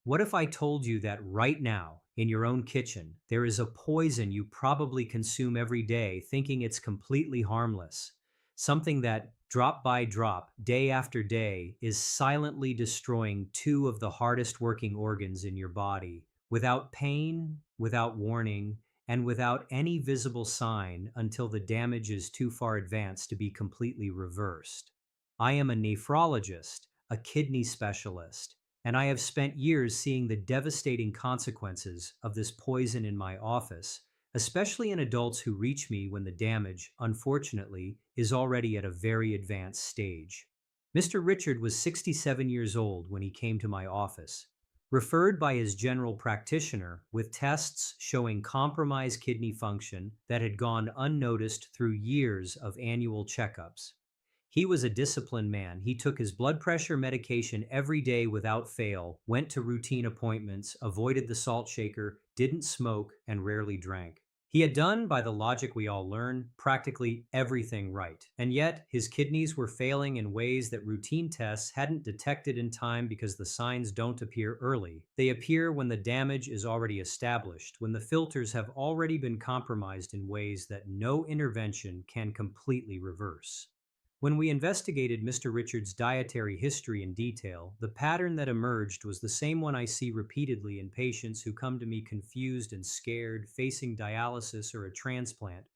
What if I told you that right now, in your own kitchen, there is a poison you probably consume every day, thinking it's completely harmless? Something that, drop by drop, day after day, is silently destroying two of the hardest working organs in your body, without pain, without warning, and without any visible sign until the damage is too far advanced to be completely reversed. I am a nephrologist, a kidney specialist, and I have spent years seeing the devastating consequences of this poison in my office, especially in adults who reach me when the damage, unfortunately, is already at a very advanced stage. Mr. Richard was 67 years old when he came to my office, referred by his general practitioner with tests showing compromised kidney function that had gone unnoticed through years of annual checkups. He was a disciplined man. He took his blood pressure medication every day without fail, went to routine appointments, avoided the salt shaker, didn't smoke, and rarely drank. He had done, by the logic we all learn, practically everything right. And yet, his kidneys were failing in ways that routine tests hadn't detected in time because the signs don't appear early. They appear when the damage is already established, when the filters have already been compromised in ways that no intervention can completely reverse. When we investigated Mr. Richard's dietary history in detail, the pattern that emerged was the same one I see repeatedly in patients who come to me confused and scared, facing dialysis or a transplant,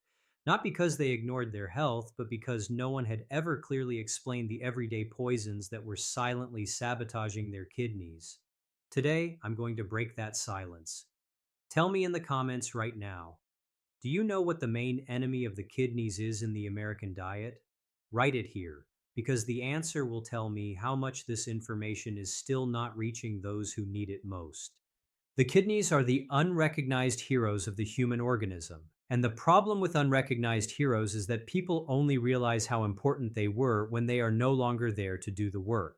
not because they ignored their health, but because no one had ever clearly explained the everyday poisons that were silently sabotaging their kidneys. Today, I'm going to break that silence. Tell me in the comments right now, do you know what the main enemy of the kidneys is in the American diet? Write it here, because the answer will tell me how much this information is still not reaching those who need it most. The kidneys are the unrecognized heroes of the human organism. And the problem with unrecognized heroes is that people only realize how important they were when they are no longer there to do the work.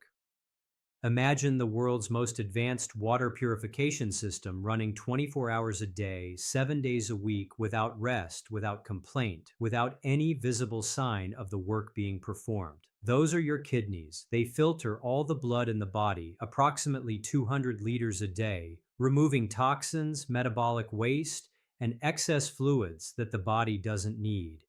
Imagine the world's most advanced water purification system running 24 hours a day, 7 days a week, without rest, without complaint, without any visible sign of the work being performed. Those are your kidneys. They filter all the blood in the body, approximately 200 liters a day, removing toxins, metabolic waste, and excess fluids that the body doesn't need.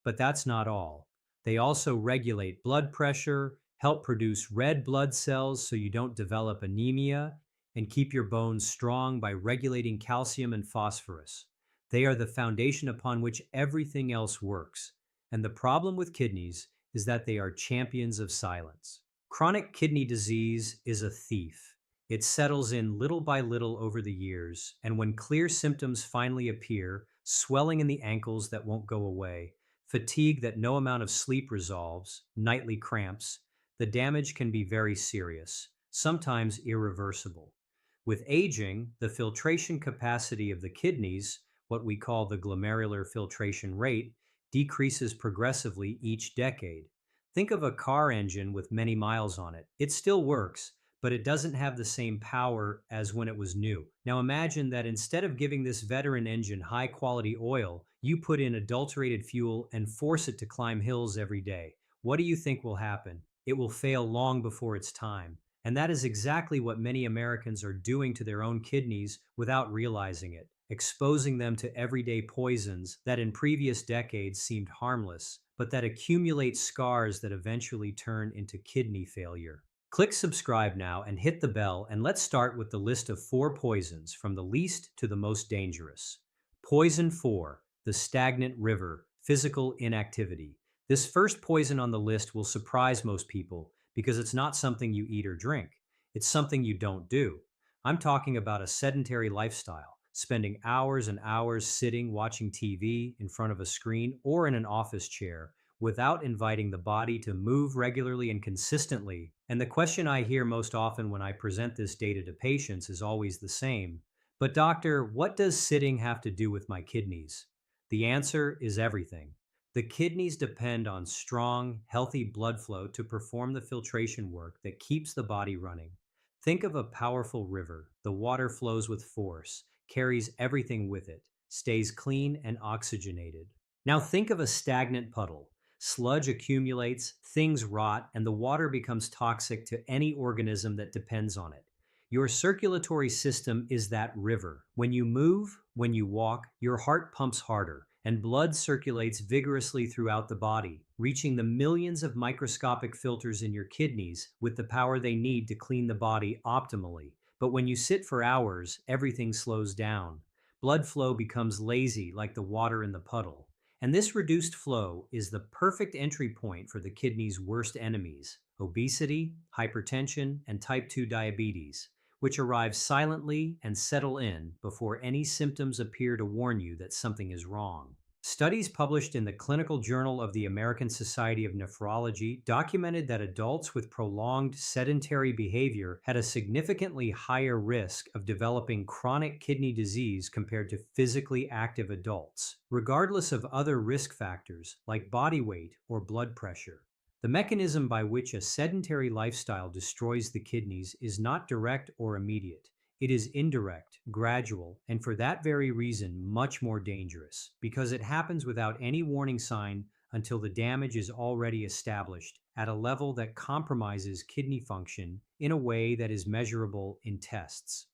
But that's not all. They also regulate blood pressure, help produce red blood cells so you don't develop anemia, and keep your bones strong by regulating calcium and phosphorus. They are the foundation upon which everything else works. And the problem with kidneys is that they are champions of silence. Chronic kidney disease is a thief. It settles in little by little over the years, and when clear symptoms finally appear, swelling in the ankles that won't go away, fatigue that no amount of sleep resolves, nightly cramps, the damage can be very serious, sometimes irreversible. With aging, the filtration capacity of the kidneys, what we call the glomerular filtration rate, decreases progressively each decade. Think of a car engine with many miles on it. It still works, but it doesn't have the same power as when it was new. Now imagine that instead of giving this veteran engine high quality oil, you put in adulterated fuel and force it to climb hills every day. What do you think will happen? It will fail long before its time. And that is exactly what many Americans are doing to their own kidneys without realizing it, exposing them to everyday poisons that in previous decades seemed harmless, but that accumulate scars that eventually turn into kidney failure. Click subscribe now and hit the bell, and let's start with the list of 4 poisons from the least to the most dangerous. Poison 4, the stagnant river, physical inactivity. This first poison on the list will surprise most people because it's not something you eat or drink. It's something you don't do. I'm talking about a sedentary lifestyle, spending hours and hours sitting watching TV in front of a screen or in an office chair without inviting the body to move regularly and consistently. And the question I hear most often when I present this data to patients is always the same. But doctor, what does sitting have to do with my kidneys? The answer is everything. The kidneys depend on strong, healthy blood flow to perform the filtration work that keeps the body running. Think of a powerful river. The water flows with force, carries everything with it, stays clean and oxygenated. Now think of a stagnant puddle. Sludge accumulates, things rot, and the water becomes toxic to any organism that depends on it. Your circulatory system is that river. When you move, when you walk, your heart pumps harder, and blood circulates vigorously throughout the body, reaching the millions of microscopic filters in your kidneys with the power they need to clean the body optimally. But when you sit for hours, everything slows down. Blood flow becomes lazy like the water in the puddle. And this reduced flow is the perfect entry point for the kidney's worst enemies: obesity, hypertension, and type 2 diabetes, which arrive silently and settle in before any symptoms appear to warn you that something is wrong. Studies published in the Clinical Journal of the American Society of Nephrology documented that adults with prolonged sedentary behavior had a significantly higher risk of developing chronic kidney disease compared to physically active adults, regardless of other risk factors like body weight or blood pressure. The mechanism by which a sedentary lifestyle destroys the kidneys is not direct or immediate. It is indirect, gradual, and for that very reason, much more dangerous, because it happens without any warning sign until the damage is already established at a level that compromises kidney function in a way that is measurable in tests.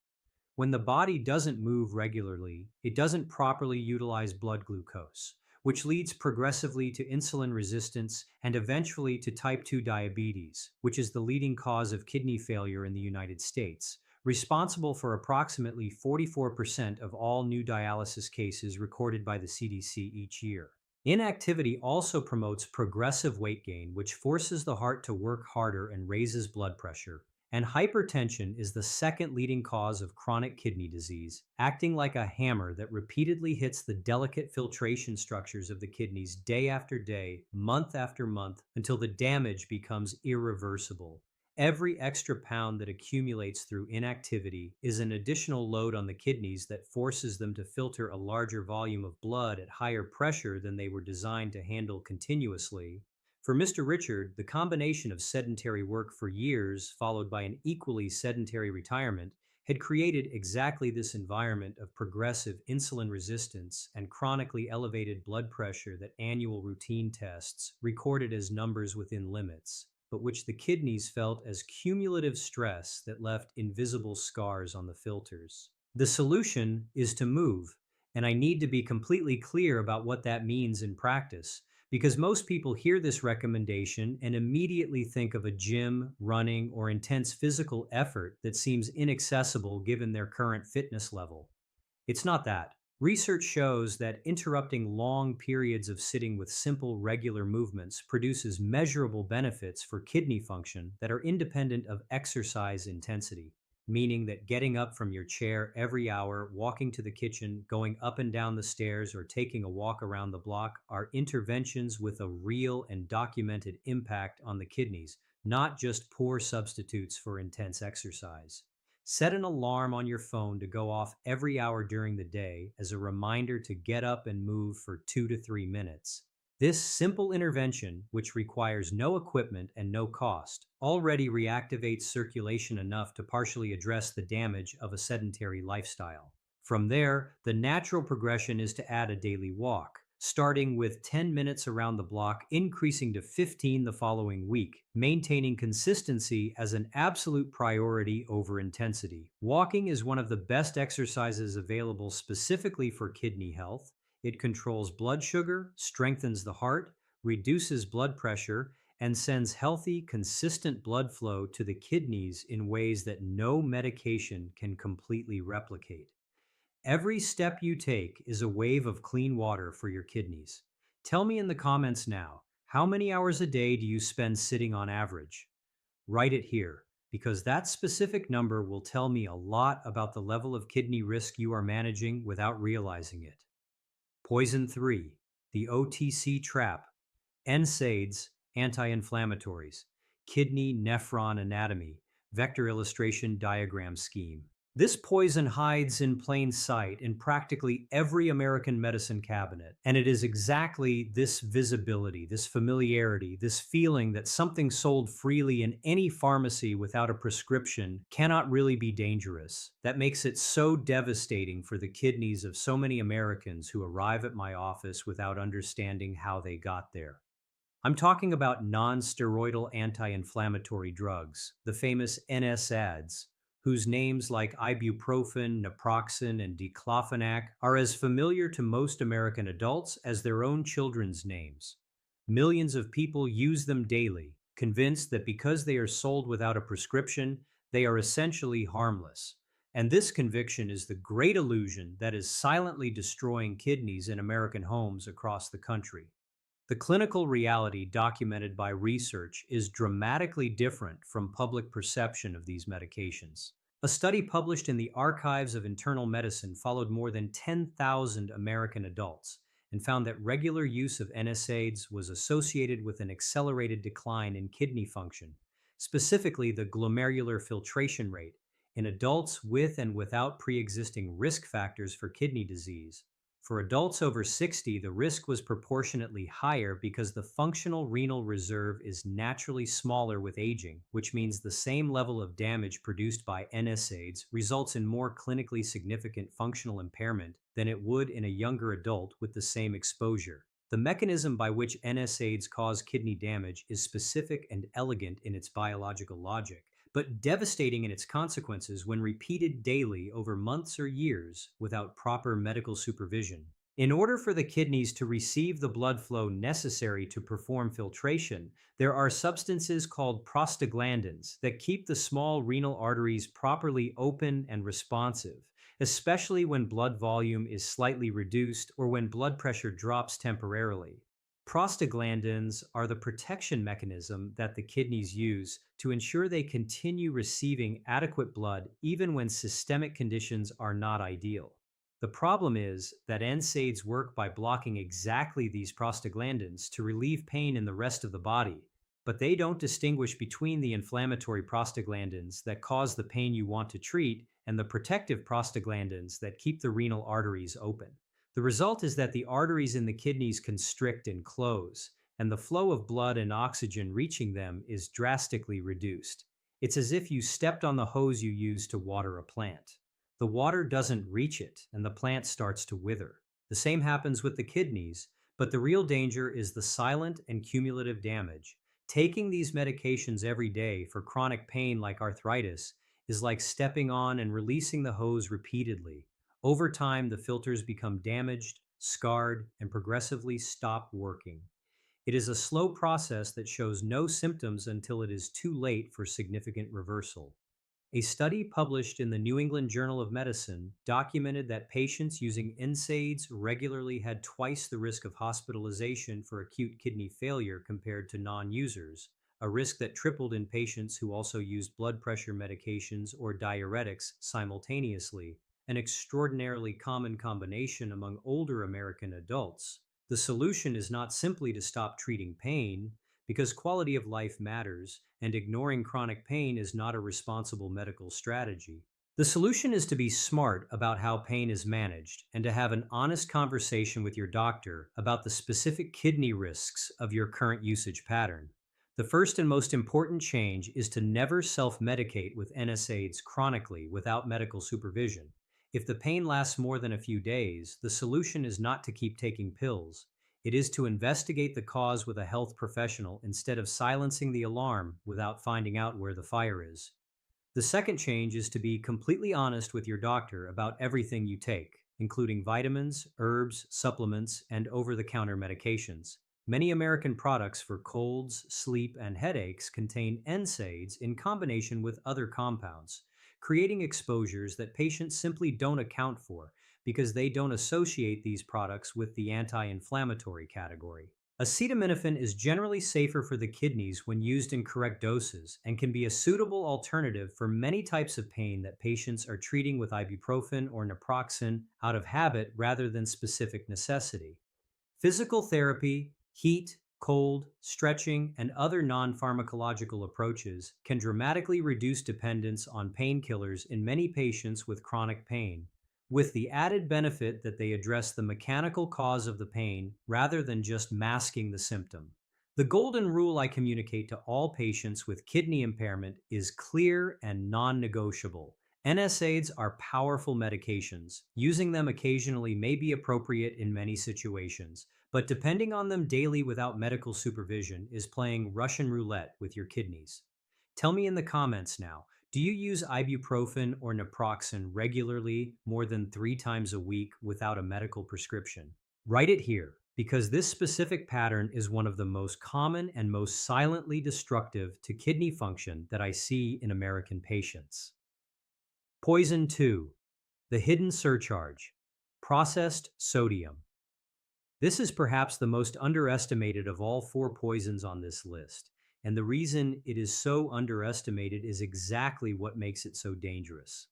When the body doesn't move regularly, it doesn't properly utilize blood glucose, which leads progressively to insulin resistance and eventually to type 2 diabetes, which is the leading cause of kidney failure in the United States, responsible for approximately 44% of all new dialysis cases recorded by the CDC each year. Inactivity also promotes progressive weight gain, which forces the heart to work harder and raises blood pressure. And hypertension is the second leading cause of chronic kidney disease, acting like a hammer that repeatedly hits the delicate filtration structures of the kidneys day after day, month after month, until the damage becomes irreversible. Every extra pound that accumulates through inactivity is an additional load on the kidneys that forces them to filter a larger volume of blood at higher pressure than they were designed to handle continuously. For Mr. Richard, the combination of sedentary work for years, followed by an equally sedentary retirement, had created exactly this environment of progressive insulin resistance and chronically elevated blood pressure that annual routine tests recorded as numbers within limits, but which the kidneys felt as cumulative stress that left invisible scars on the filters. The solution is to move, and I need to be completely clear about what that means in practice, because most people hear this recommendation and immediately think of a gym, running, or intense physical effort that seems inaccessible given their current fitness level. It's not that. Research shows that interrupting long periods of sitting with simple, regular movements produces measurable benefits for kidney function that are independent of exercise intensity, meaning that getting up from your chair every hour, walking to the kitchen, going up and down the stairs, or taking a walk around the block are interventions with a real and documented impact on the kidneys, not just poor substitutes for intense exercise. Set an alarm on your phone to go off every hour during the day as a reminder to get up and move for 2 to 3 minutes. This simple intervention, which requires no equipment and no cost, already reactivates circulation enough to partially address the damage of a sedentary lifestyle. From there, the natural progression is to add a daily walk, starting with 10 minutes around the block, increasing to 15 the following week, maintaining consistency as an absolute priority over intensity. Walking is one of the best exercises available specifically for kidney health. It controls blood sugar, strengthens the heart, reduces blood pressure, and sends healthy, consistent blood flow to the kidneys in ways that no medication can completely replicate. Every step you take is a wave of clean water for your kidneys. Tell me in the comments now, how many hours a day do you spend sitting on average? Write it here, because that specific number will tell me a lot about the level of kidney risk you are managing without realizing it. Poison 3, the OTC trap, NSAIDs, anti-inflammatories, kidney nephron anatomy, vector illustration diagram scheme. This poison hides in plain sight in practically every American medicine cabinet, and it is exactly this visibility, this familiarity, this feeling that something sold freely in any pharmacy without a prescription cannot really be dangerous that makes it so devastating for the kidneys of so many Americans who arrive at my office without understanding how they got there. I'm talking about non-steroidal anti-inflammatory drugs, the famous NSAIDs, whose names like ibuprofen, naproxen, and diclofenac are as familiar to most American adults as their own children's names. Millions of people use them daily, convinced that because they are sold without a prescription, they are essentially harmless. And this conviction is the great illusion that is silently destroying kidneys in American homes across the country. The clinical reality documented by research is dramatically different from public perception of these medications. A study published in the Archives of Internal Medicine followed more than 10,000 American adults and found that regular use of NSAIDs was associated with an accelerated decline in kidney function, specifically the glomerular filtration rate, in adults with and without pre-existing risk factors for kidney disease. For adults over 60, the risk was proportionately higher because the functional renal reserve is naturally smaller with aging, which means the same level of damage produced by NSAIDs results in more clinically significant functional impairment than it would in a younger adult with the same exposure. The mechanism by which NSAIDs cause kidney damage is specific and elegant in its biological logic, but devastating in its consequences when repeated daily over months or years without proper medical supervision. In order for the kidneys to receive the blood flow necessary to perform filtration, there are substances called prostaglandins that keep the small renal arteries properly open and responsive, especially when blood volume is slightly reduced or when blood pressure drops temporarily. Prostaglandins are the protection mechanism that the kidneys use to ensure they continue receiving adequate blood even when systemic conditions are not ideal. The problem is that NSAIDs work by blocking exactly these prostaglandins to relieve pain in the rest of the body, but they don't distinguish between the inflammatory prostaglandins that cause the pain you want to treat and the protective prostaglandins that keep the renal arteries open. The result is that the arteries in the kidneys constrict and close, and the flow of blood and oxygen reaching them is drastically reduced. It's as if you stepped on the hose you use to water a plant. The water doesn't reach it, and the plant starts to wither. The same happens with the kidneys, but the real danger is the silent and cumulative damage. Taking these medications every day for chronic pain like arthritis is like stepping on and releasing the hose repeatedly. Over time, the filters become damaged, scarred, and progressively stop working. It is a slow process that shows no symptoms until it is too late for significant reversal. A study published in the New England Journal of Medicine documented that patients using NSAIDs regularly had twice the risk of hospitalization for acute kidney failure compared to non-users, a risk that tripled in patients who also used blood pressure medications or diuretics simultaneously, an extraordinarily common combination among older American adults. The solution is not simply to stop treating pain, because quality of life matters, and ignoring chronic pain is not a responsible medical strategy. The solution is to be smart about how pain is managed and to have an honest conversation with your doctor about the specific kidney risks of your current usage pattern. The first and most important change is to never self-medicate with NSAIDs chronically without medical supervision. If the pain lasts more than a few days, the solution is not to keep taking pills. It is to investigate the cause with a health professional instead of silencing the alarm without finding out where the fire is. The second change is to be completely honest with your doctor about everything you take, including vitamins, herbs, supplements, and over-the-counter medications. Many American products for colds, sleep, and headaches contain NSAIDs in combination with other compounds, creating exposures that patients simply don't account for because they don't associate these products with the anti-inflammatory category. Acetaminophen is generally safer for the kidneys when used in correct doses and can be a suitable alternative for many types of pain that patients are treating with ibuprofen or naproxen out of habit rather than specific necessity. Physical therapy, heat, cold, stretching, and other non-pharmacological approaches can dramatically reduce dependence on painkillers in many patients with chronic pain, with the added benefit that they address the mechanical cause of the pain rather than just masking the symptom. The golden rule I communicate to all patients with kidney impairment is clear and non-negotiable. NSAIDs are powerful medications. Using them occasionally may be appropriate in many situations, but depending on them daily without medical supervision is playing Russian roulette with your kidneys. Tell me in the comments now, Do you use ibuprofen or naproxen regularly more than 3 times a week without a medical prescription? Write it here because this specific pattern is one of the most common and most silently destructive to kidney function that I see in American patients. Poison 2, the hidden surcharge, processed sodium. This is perhaps the most underestimated of all 4 poisons on this list, and the reason it is so underestimated is exactly what makes it so dangerous.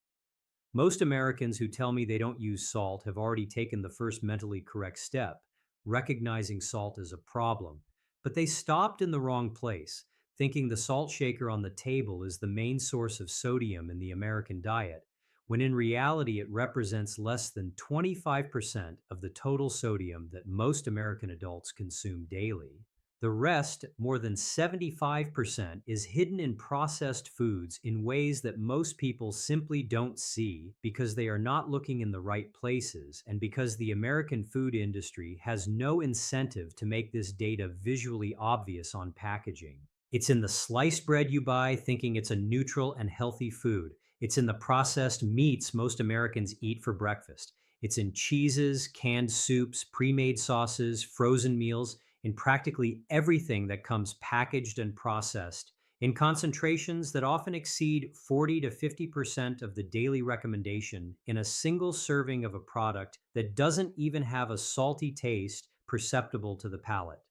Most Americans who tell me they don't use salt have already taken the first mentally correct step, recognizing salt as a problem. But they stopped in the wrong place, thinking the salt shaker on the table is the main source of sodium in the American diet, when in reality it represents less than 25% of the total sodium that most American adults consume daily. The rest, more than 75%, is hidden in processed foods in ways that most people simply don't see because they are not looking in the right places and because the American food industry has no incentive to make this data visually obvious on packaging. It's in the sliced bread you buy thinking it's a neutral and healthy food. It's in the processed meats most Americans eat for breakfast. It's in cheeses, canned soups, pre-made sauces, frozen meals, in practically everything that comes packaged and processed, in concentrations that often exceed 40 to 50% of the daily recommendation in a single serving of a product that doesn't even have a salty taste perceptible to the palate.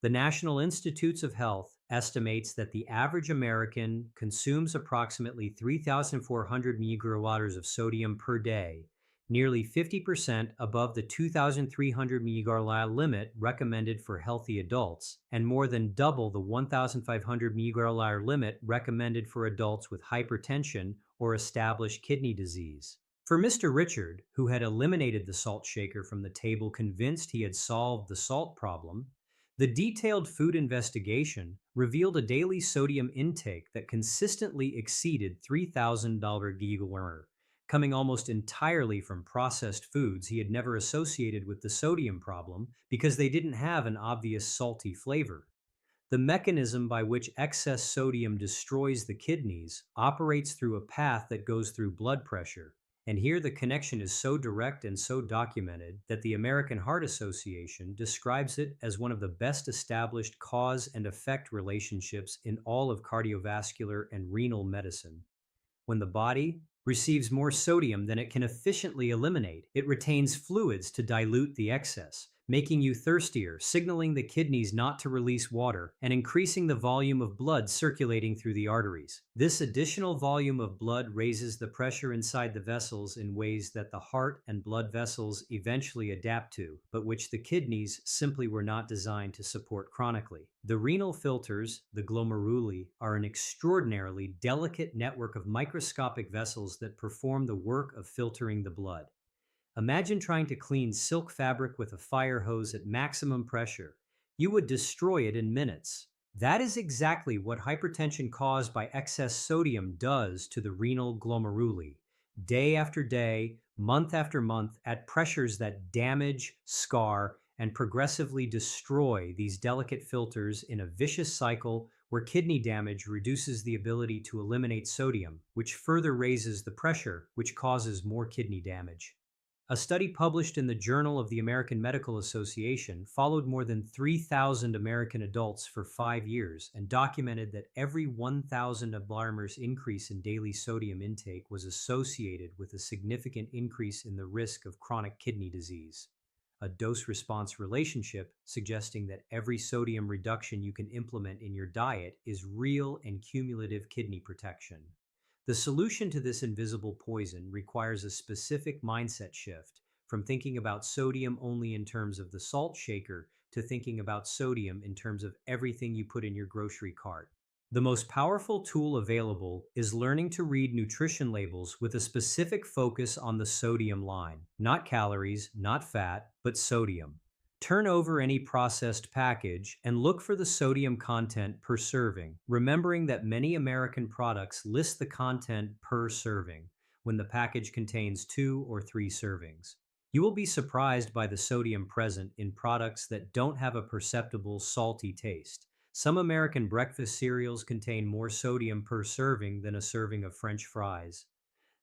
The National Institutes of Health estimates that the average American consumes approximately 3,400 microliters of sodium per day, nearly 50% above the 2,300 microliter limit recommended for healthy adults, and more than double the 1,500 microliter limit recommended for adults with hypertension or established kidney disease. For Mr. Richard, who had eliminated the salt shaker from the table convinced he had solved the salt problem, the detailed food investigation revealed a daily sodium intake that consistently exceeded 3,000 gigawar, coming almost entirely from processed foods he had never associated with the sodium problem because they didn't have an obvious salty flavor. The mechanism by which excess sodium destroys the kidneys operates through a path that goes through blood pressure. And here the connection is so direct and so documented that the American Heart Association describes it as one of the best established cause and effect relationships in all of cardiovascular and renal medicine. When the body receives more sodium than it can efficiently eliminate, it retains fluids to dilute the excess, making you thirstier, signaling the kidneys not to release water, and increasing the volume of blood circulating through the arteries. This additional volume of blood raises the pressure inside the vessels in ways that the heart and blood vessels eventually adapt to, but which the kidneys simply were not designed to support chronically. The renal filters, the glomeruli, are an extraordinarily delicate network of microscopic vessels that perform the work of filtering the blood. Imagine trying to clean silk fabric with a fire hose at maximum pressure. You would destroy it in minutes. That is exactly what hypertension caused by excess sodium does to the renal glomeruli. Day after day, month after month, at pressures that damage, scar, and progressively destroy these delicate filters in a vicious cycle where kidney damage reduces the ability to eliminate sodium, which further raises the pressure, which causes more kidney damage. A study published in the Journal of the American Medical Association followed more than 3,000 American adults for 5 years and documented that every 1,000 mmol increase in daily sodium intake was associated with a significant increase in the risk of chronic kidney disease. A dose-response relationship suggesting that every sodium reduction you can implement in your diet is real and cumulative kidney protection. The solution to this invisible poison requires a specific mindset shift from thinking about sodium only in terms of the salt shaker to thinking about sodium in terms of everything you put in your grocery cart. The most powerful tool available is learning to read nutrition labels with a specific focus on the sodium line, not calories, not fat, but sodium. Turn over any processed package and look for the sodium content per serving, remembering that many American products list the content per serving when the package contains 2 or 3 servings. You will be surprised by the sodium present in products that don't have a perceptible salty taste, Some American breakfast cereals contain more sodium per serving than a serving of French fries.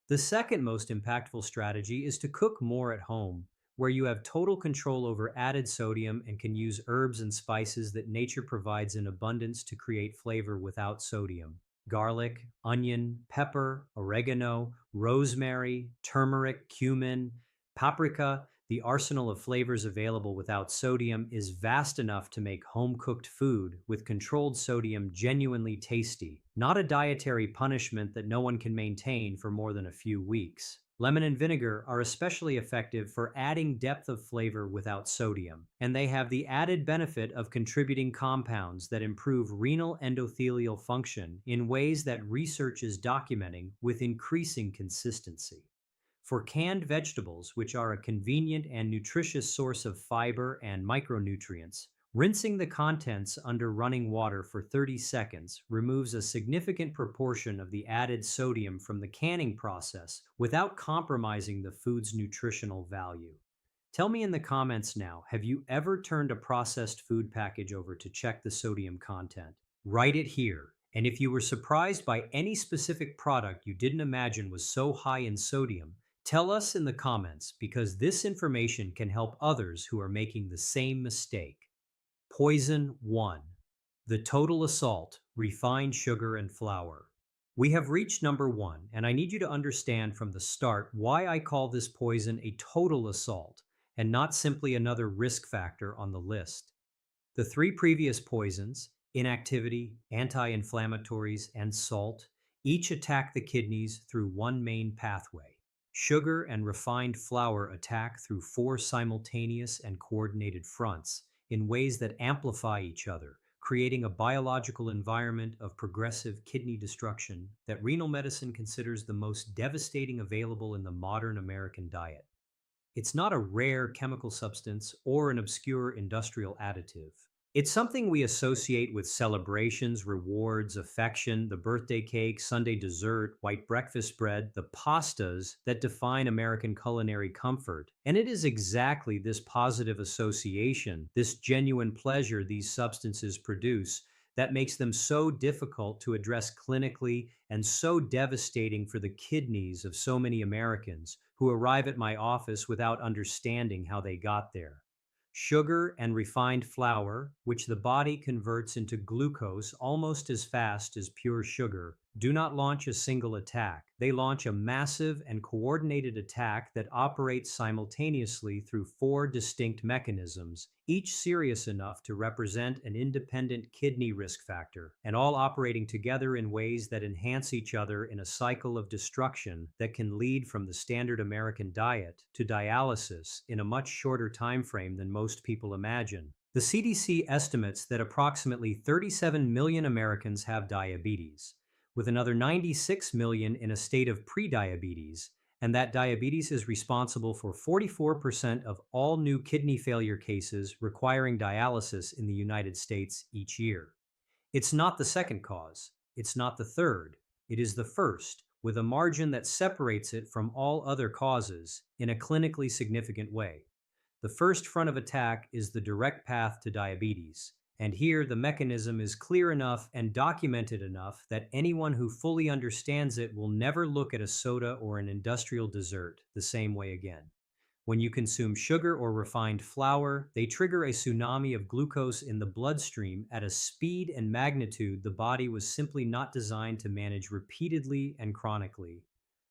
The second most impactful strategy is to cook more at home, where you have total control over added sodium and can use herbs and spices that nature provides in abundance to create flavor without sodium. Garlic, onion, pepper, oregano, rosemary, turmeric, cumin, paprika. The arsenal of flavors available without sodium is vast enough to make home cooked food with controlled sodium genuinely tasty, not a dietary punishment that no one can maintain for more than a few weeks. Lemon and vinegar are especially effective for adding depth of flavor without sodium, and they have the added benefit of contributing compounds that improve renal endothelial function in ways that research is documenting with increasing consistency. For canned vegetables, which are a convenient and nutritious source of fiber and micronutrients, rinsing the contents under running water for 30 seconds removes a significant proportion of the added sodium from the canning process without compromising the food's nutritional value. Tell me in the comments now, have you ever turned a processed food package over to check the sodium content? Write it here. And if you were surprised by any specific product you didn't imagine was so high in sodium, tell us in the comments because this information can help others who are making the same mistake. Poison 1. The total assault, refined sugar and flour. We have reached number 1, and I need you to understand from the start why I call this poison a total assault and not simply another risk factor on the list. The three previous poisons, inactivity, anti inflammatories, and salt, each attack the kidneys through one main pathway. Sugar and refined flour attack through four simultaneous and coordinated fronts in ways that amplify each other, creating a biological environment of progressive kidney destruction that renal medicine considers the most devastating available in the modern American diet. It's not a rare chemical substance or an obscure industrial additive. It's something we associate with celebrations, rewards, affection, the birthday cake, Sunday dessert, white breakfast bread, the pastas that define American culinary comfort. And it is exactly this positive association, this genuine pleasure these substances produce, that makes them so difficult to address clinically and so devastating for the kidneys of so many Americans who arrive at my office without understanding how they got there. Sugar and refined flour, which the body converts into glucose almost as fast as pure sugar, do not launch a single attack. They launch a massive and coordinated attack that operates simultaneously through four distinct mechanisms, each serious enough to represent an independent kidney risk factor, and all operating together in ways that enhance each other in a cycle of destruction that can lead from the standard American diet to dialysis in a much shorter time frame than most people imagine. The CDC estimates that approximately 37 million Americans have diabetes, with another 96 million in a state of prediabetes, and that diabetes is responsible for 44% of all new kidney failure cases requiring dialysis in the United States each year. It's not the second cause, it's not the third, it is the first, with a margin that separates it from all other causes in a clinically significant way. The first front of attack is the direct path to diabetes, and here the mechanism is clear enough and documented enough that anyone who fully understands it will never look at a soda or an industrial dessert the same way again. When you consume sugar or refined flour, they trigger a tsunami of glucose in the bloodstream at a speed and magnitude the body was simply not designed to manage repeatedly and chronically.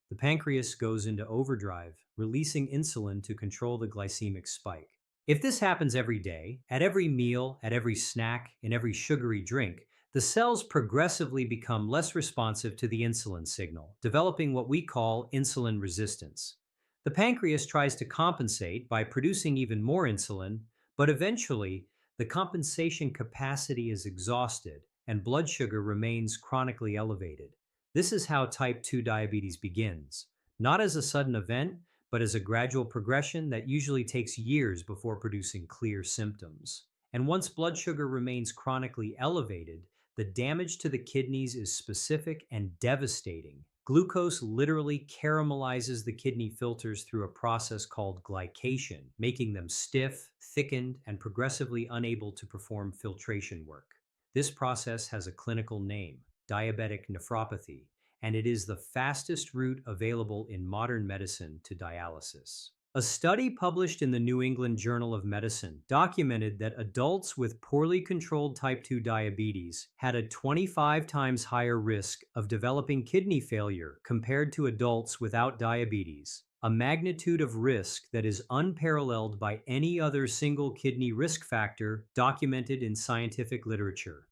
The pancreas goes into overdrive, releasing insulin to control the glycemic spike. If this happens every day, at every meal, at every snack, in every sugary drink, the cells progressively become less responsive to the insulin signal, developing what we call insulin resistance. The pancreas tries to compensate by producing even more insulin, but eventually, the compensation capacity is exhausted and blood sugar remains chronically elevated. This is how type 2 diabetes begins, not as a sudden event, but as a gradual progression that usually takes years before producing clear symptoms. And once blood sugar remains chronically elevated, the damage to the kidneys is specific and devastating. Glucose literally caramelizes the kidney filters through a process called glycation, making them stiff, thickened, and progressively unable to perform filtration work. This process has a clinical name, diabetic nephropathy, and it is the fastest route available in modern medicine to dialysis. A study published in the New England Journal of Medicine documented that adults with poorly controlled type 2 diabetes had a 25 times higher risk of developing kidney failure compared to adults without diabetes, a magnitude of risk that is unparalleled by any other single kidney risk factor documented in scientific literature.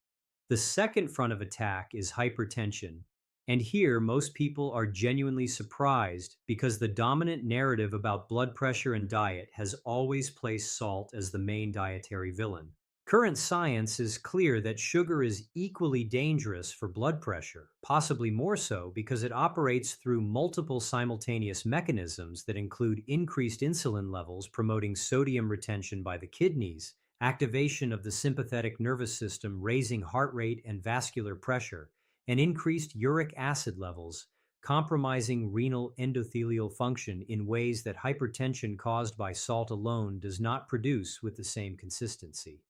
The second front of attack is hypertension. And here, most people are genuinely surprised because the dominant narrative about blood pressure and diet has always placed salt as the main dietary villain. Current science is clear that sugar is equally dangerous for blood pressure, possibly more so because it operates through multiple simultaneous mechanisms that include increased insulin levels promoting sodium retention by the kidneys, activation of the sympathetic nervous system raising heart rate and vascular pressure, and increased uric acid levels, compromising renal endothelial function in ways that hypertension caused by salt alone does not produce with the same consistency.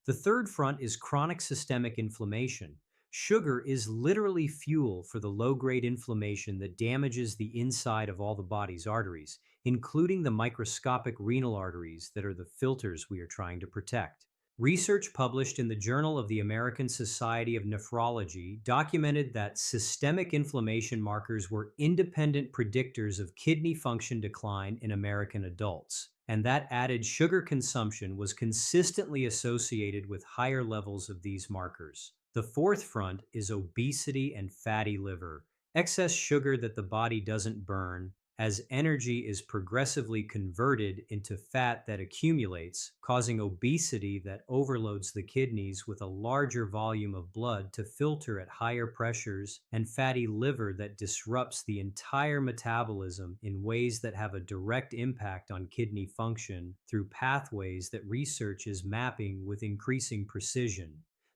The third front is chronic systemic inflammation. Sugar is literally fuel for the low-grade inflammation that damages the inside of all the body's arteries, including the microscopic renal arteries that are the filters we are trying to protect. Research published in the Journal of the American Society of Nephrology documented that systemic inflammation markers were independent predictors of kidney function decline in American adults, and that added sugar consumption was consistently associated with higher levels of these markers. The fourth front is obesity and fatty liver, excess sugar that the body doesn't burn, as energy is progressively converted into fat that accumulates, causing obesity that overloads the kidneys with a larger volume of blood to filter at higher pressures, and fatty liver that disrupts the entire metabolism in ways that have a direct impact on kidney function through pathways that research is mapping with increasing precision.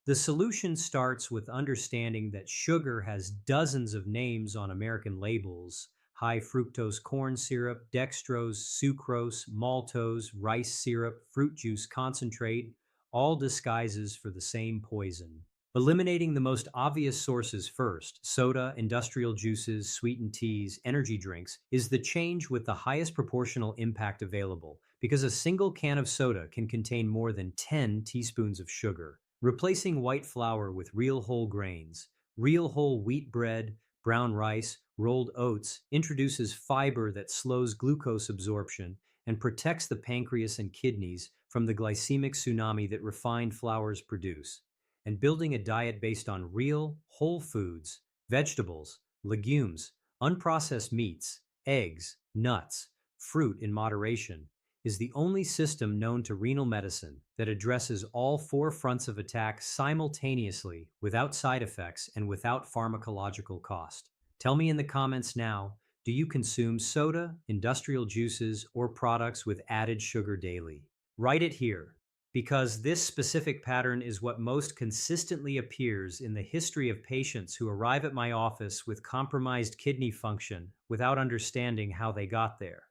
The solution starts with understanding that sugar has dozens of names on American labels: high fructose corn syrup, dextrose, sucrose, maltose, rice syrup, fruit juice concentrate, all disguises for the same poison. Eliminating the most obvious sources first, soda, industrial juices, sweetened teas, energy drinks, is the change with the highest proportional impact available, because a single can of soda can contain more than 10 teaspoons of sugar. Replacing white flour with real whole grains, real whole wheat bread, brown rice, rolled oats introduces fiber that slows glucose absorption and protects the pancreas and kidneys from the glycemic tsunami that refined flours produce. And building a diet based on real, whole foods, vegetables, legumes, unprocessed meats, eggs, nuts, fruit in moderation, is the only system known to renal medicine that addresses all four fronts of attack simultaneously without side effects and without pharmacological cost. Tell me in the comments now, do you consume soda, industrial juices, or products with added sugar daily? Write it here, because this specific pattern is what most consistently appears in the history of patients who arrive at my office with compromised kidney function without understanding how they got there.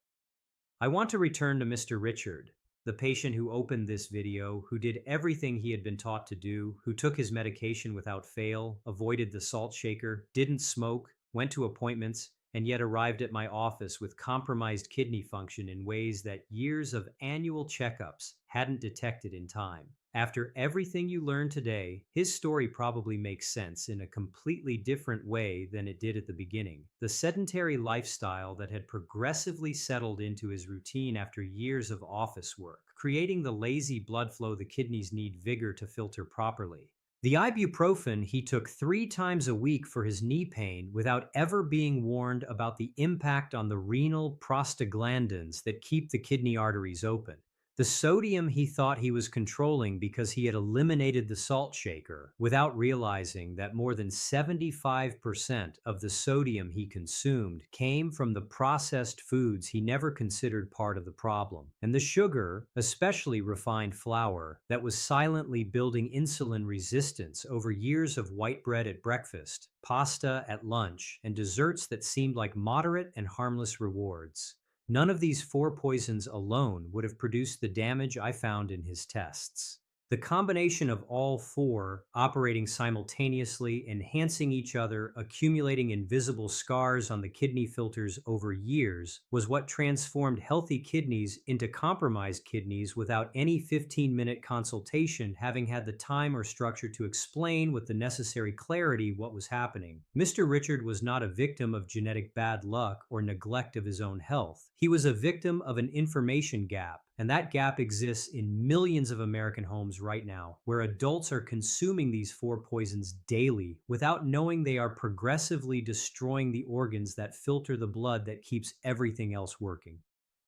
I want to return to Mr. Richard, the patient who opened this video, who did everything he had been taught to do, who took his medication without fail, avoided the salt shaker, didn't smoke, went to appointments, and yet arrived at my office with compromised kidney function in ways that years of annual checkups hadn't detected in time. After everything you learned today, his story probably makes sense in a completely different way than it did at the beginning. The sedentary lifestyle that had progressively settled into his routine after years of office work, creating the lazy blood flow the kidneys need vigor to filter properly. The ibuprofen he took 3 times a week for his knee pain without ever being warned about the impact on the renal prostaglandins that keep the kidney arteries open. The sodium he thought he was controlling because he had eliminated the salt shaker, without realizing that more than 75% of the sodium he consumed came from the processed foods he never considered part of the problem. And the sugar, especially refined flour, that was silently building insulin resistance over years of white bread at breakfast, pasta at lunch, and desserts that seemed like moderate and harmless rewards. None of these four poisons alone would have produced the damage I found in his tests. The combination of all four operating simultaneously, enhancing each other, accumulating invisible scars on the kidney filters over years, was what transformed healthy kidneys into compromised kidneys without any 15-minute consultation having had the time or structure to explain with the necessary clarity what was happening. Mr. Richard was not a victim of genetic bad luck or neglect of his own health. He was a victim of an information gap, and that gap exists in millions of American homes right now, where adults are consuming these four poisons daily without knowing they are progressively destroying the organs that filter the blood that keeps everything else working.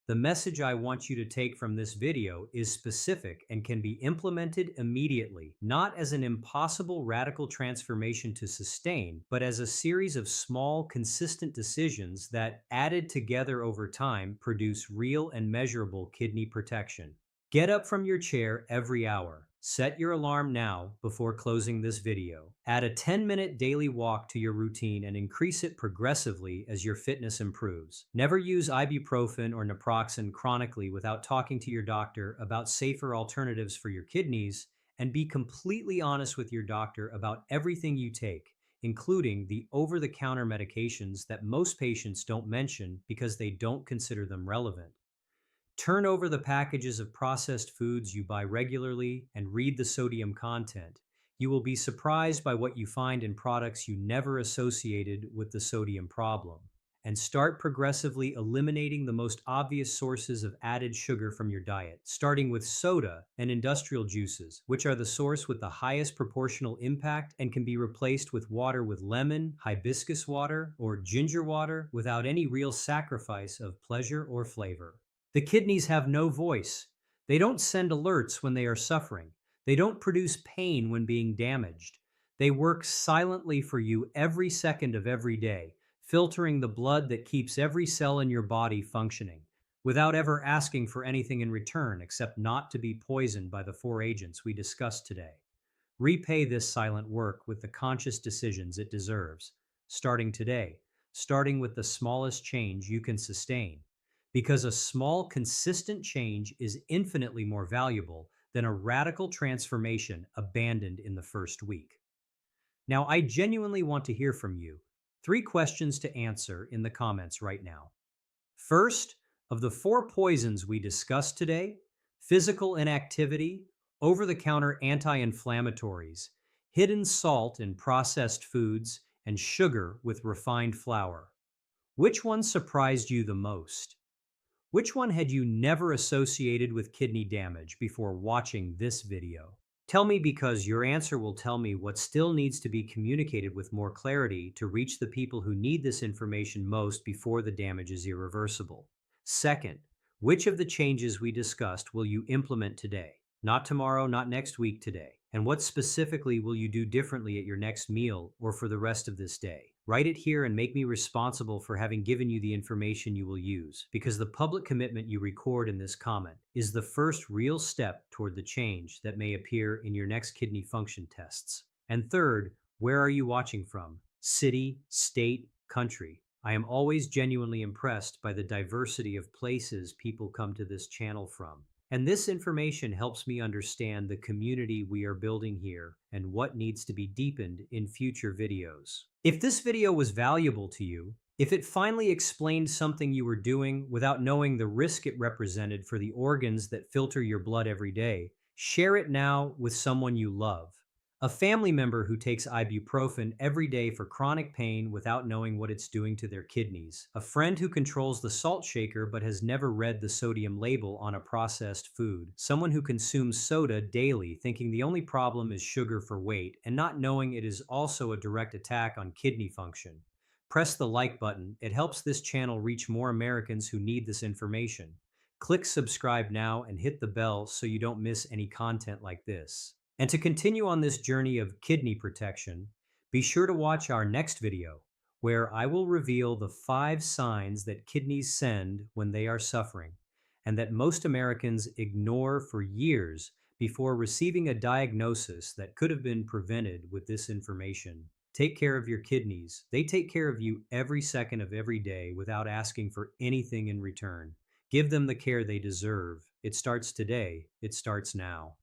The message I want you to take from this video is specific and can be implemented immediately, not as an impossible radical transformation to sustain, but as a series of small, consistent decisions that, added together over time, produce real and measurable kidney protection. Get up from your chair every hour. Set your alarm now before closing this video. Add a 10-minute daily walk to your routine and increase it progressively as your fitness improves. Never use ibuprofen or naproxen chronically without talking to your doctor about safer alternatives for your kidneys, and be completely honest with your doctor about everything you take, including the over-the-counter medications that most patients don't mention because they don't consider them relevant. Turn over the packages of processed foods you buy regularly and read the sodium content. You will be surprised by what you find in products you never associated with the sodium problem. And start progressively eliminating the most obvious sources of added sugar from your diet, starting with soda and industrial juices, which are the source with the highest proportional impact and can be replaced with water with lemon, hibiscus water, or ginger water without any real sacrifice of pleasure or flavor. The kidneys have no voice. They don't send alerts when they are suffering. They don't produce pain when being damaged. They work silently for you every second of every day, filtering the blood that keeps every cell in your body functioning, without ever asking for anything in return except not to be poisoned by the four agents we discussed today. Repay this silent work with the conscious decisions it deserves, starting today, starting with the smallest change you can sustain. Because a small, consistent change is infinitely more valuable than a radical transformation abandoned in the first week. Now, I genuinely want to hear from you. 3 questions to answer in the comments right now. First, of the 4 poisons we discussed today, physical inactivity, over-the-counter anti-inflammatories, hidden salt in processed foods, and sugar with refined flour, which one surprised you the most? Which one had you never associated with kidney damage before watching this video? Tell me, because your answer will tell me what still needs to be communicated with more clarity to reach the people who need this information most before the damage is irreversible. Second, which of the changes we discussed will you implement today? Not tomorrow, not next week, today. And what specifically will you do differently at your next meal or for the rest of this day? Write it here and make me responsible for having given you the information you will use, because the public commitment you record in this comment is the first real step toward the change that may appear in your next kidney function tests. And third, where are you watching from? City, state, country. I am always genuinely impressed by the diversity of places people come to this channel from. And this information helps me understand the community we are building here and what needs to be deepened in future videos. If this video was valuable to you, if it finally explained something you were doing without knowing the risk it represented for the organs that filter your blood every day, share it now with someone you love. A family member who takes ibuprofen every day for chronic pain without knowing what it's doing to their kidneys. A friend who controls the salt shaker but has never read the sodium label on a processed food. Someone who consumes soda daily thinking the only problem is sugar for weight and not knowing it is also a direct attack on kidney function. Press the like button. It helps this channel reach more Americans who need this information. Click subscribe now and hit the bell so you don't miss any content like this. And to continue on this journey of kidney protection, be sure to watch our next video, where I will reveal the 5 signs that kidneys send when they are suffering, and that most Americans ignore for years before receiving a diagnosis that could have been prevented with this information. Take care of your kidneys. They take care of you every second of every day without asking for anything in return. Give them the care they deserve. It starts today. It starts now.